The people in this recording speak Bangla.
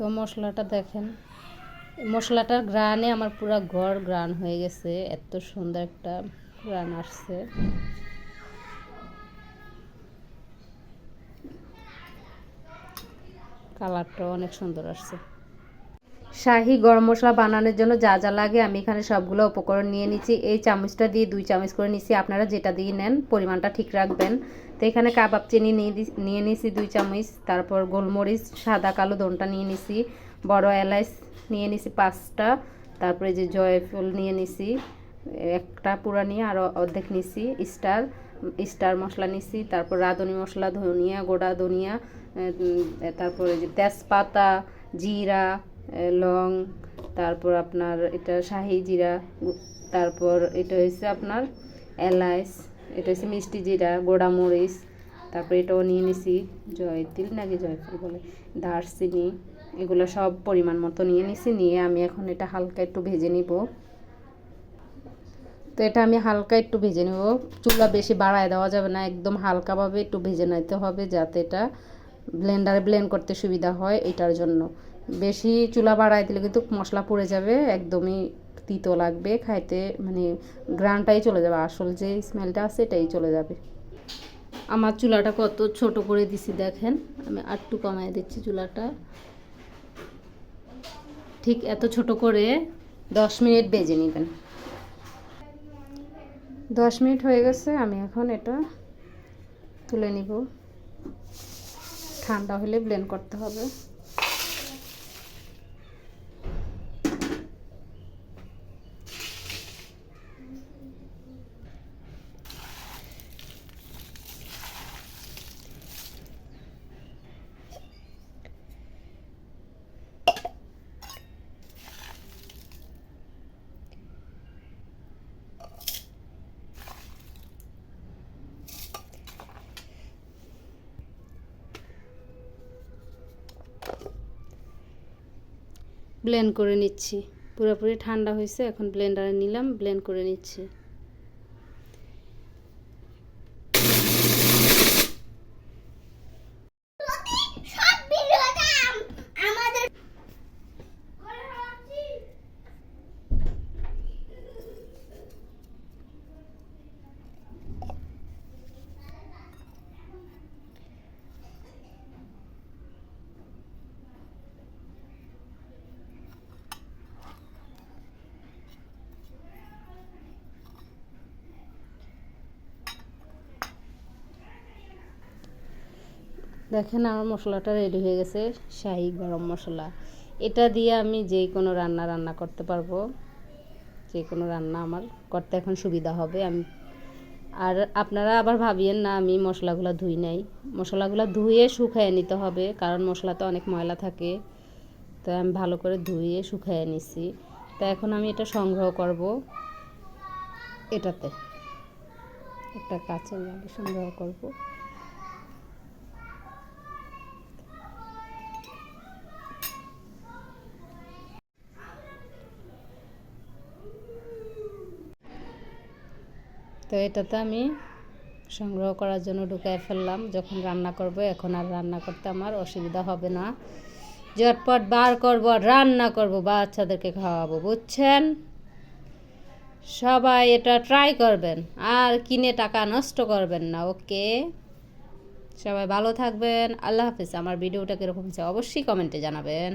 তো মশলাটা দেখেন, মশলাটার ঘ্রাণে আমার পুরো ঘর ঘ্রাণ হয়ে গেছে, এত সুন্দর একটা ঘ্রাণ আসছে। কালারটাও অনেক সুন্দর আসছে। শাহি গরম মশলা বানানোর জন্য যা যা লাগে আমি এখানে সবগুলো উপকরণ নিয়ে নিচ্ছি। এই চামচটা দিয়ে 2 চামচ করে নিচ্ছি, আপনারা যেটা দিয়ে নেন পরিমাণটা ঠিক রাখবেন। তো এখানে কাবাব চিনি নিয়ে নিচ্ছি 2 চামচ, তারপর গোলমরিচ সাদা কালো দোনটা নিয়ে নিচ্ছি, বড় এলাচ নিয়ে নিচ্ছি 5টা, তারপরে যে জয়ফল নিয়ে নিচ্ছি একটা পুরা নিয়ে আরও অর্ধেক নিচ্ছি, স্টার মশলা নিচ্ছি, তারপর রাঁধুনি মশলা, ধনিয়া গোটা ধনিয়া, তারপরে যে তেজপাতা, জিরা, লং, তারপর আপনার এটা শাহি জিরা, তারপর এটা হচ্ছে আপনার এলাচ, এটা হচ্ছে মিষ্টি জিরা, গোড়া মরিচ, তারপর এটাও নিয়ে নিছি জয়তিল নাকি জয়ফল বলে, দারচিনি, এগুলো সব পরিমাণ মতো নিয়ে নিছি। নিয়ে আমি এখন এটা হালকা একটু ভেজে নিব। তো এটা আমি হালকা একটু ভেজে নেব, চুলা বেশি বাড়ায় দেওয়া যাবে না, একদম হালকাভাবে একটু ভেজে নিতে হবে যাতে এটা ব্লেন্ডারে ব্লেন্ড করতে সুবিধা হয়। এটার জন্য বেশি চুলা বাড়ায় দিলে কিন্তু মশলা পুড়ে যাবে, একদমই তিতো লাগবে খাইতে, মানে গ্রানটাই চলে যাবে, আসল যে স্মেলটা আছে এটাই চলে যাবে। আমার চুলাটা কত ছোট করে দিছি দেখেন, আমি আরটু কমায় দিচ্ছি চুলাটা। ঠিক এত ছোট করে 10 মিনিট ভেজে নেবেন। 10 মিনিট হয়ে গেছে, আমি এখন এটা তুলে নিব। ঠান্ডা হলে ব্লেন্ড করতে হবে। ব্লেন্ড করে নিচ্ছি, পুরোপুরি ঠান্ডা হয়েছে, এখন ব্লেন্ডারে নিলাম, ব্লেন্ড করে নিচ্ছি। দেখেন আমার মশলাটা রেডি হয়ে গেছে, শাহি গরম মশলা। এটা দিয়ে আমি যে কোনো রান্না করতে পারবো, যে কোনো রান্না আমার করতে এখন সুবিধা হবে। আর আপনারা আবার ভাবিয়েন না আমি মশলাগুলো ধুই নাই, মশলাগুলো ধুয়ে শুকিয়ে নিতে হবে, কারণ মশলাতে অনেক ময়লা থাকে। তো আমি ভালো করে ধুয়ে শুকিয়ে নিছি। তো এখন আমি এটা সংগ্রহ করব, এটাতে একটা কাঁচের জালে সংগ্রহ করব। তো এটাতে আমি সংগ্রহ করার জন্য ঢুকায় ফেললাম। যখন রান্না করব এখন আর রান্না করতে আমার অসুবিধা হবে না, ঝটপট বার করব, রান্না করব, বাচ্চাদেরকে খাওয়াবো, বুঝছেন? সবাই এটা ট্রাই করবেন আর কিনে টাকা নষ্ট করবেন না। ওকে, সবাই ভালো থাকবেন, আল্লাহ হাফিজ। আমার ভিডিওটা কীরকম হচ্ছে অবশ্যই কমেন্টে জানাবেন।